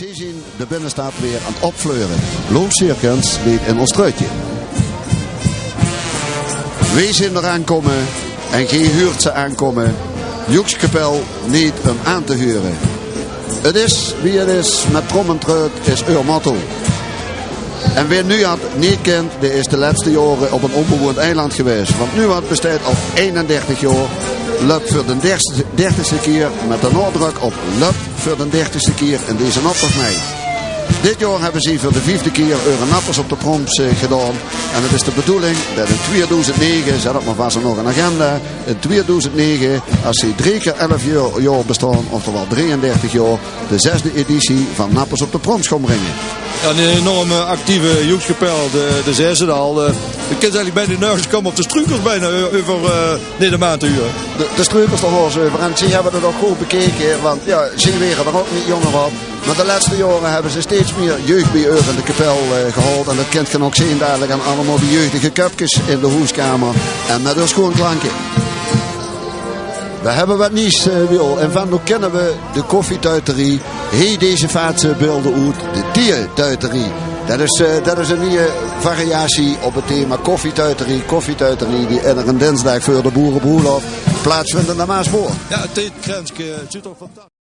Ze zien de binnenstad weer aan het opfleuren. Loonscirkens niet in ons truitje. Wie zien er aankomen en geen huurt ze aankomen. Joekskapel niet om aan te huren. Het is wie het is met trom en truit is uw motto. En wie nu had niet kent, die is de laatste jaren op een onbewoond eiland geweest. Want nu had bestaat al 31 jaar. Lup voor de 30ste keer met de nadruk op Lup voor de 30ste keer in deze nappers mee. Dit jaar hebben ze voor de 5e keer nappers op de proms gedaan. En het is de bedoeling dat in 2009, zet op maar vast nog een agenda, in 2009, als ze 3 keer 11 jaar bestaan, oftewel 33 jaar, de 6e editie van nappers op de proms gaan brengen. Ja, een enorm actieve Joekskapel, de zei het al. Je kunt eigenlijk bijna nergens komen op de struikers bijna over de maand te huren. De struikers toch eens over. En ze hebben het ook goed bekeken, want ja, ze weren er ook niet jonger op. Maar de laatste jaren hebben ze steeds meer jeugd bij in de kapel gehaald. En dat kent je ook zien dadelijk aan allemaal die jeugdige cupjes in de hoeskamer. En met hun schoonklanken. We hebben wat nieuws, Wil. En van hoe kennen we de koffietuiterie. Deze vaatse beelden uit de diertuiterie. Dat is een nieuwe variatie op het thema koffietuiterie. Koffietuiterie die iedere dinsdag voor de boerenbroelof plaatsvindt in de Maasboer. Ja, het grensje zit toch fantastisch.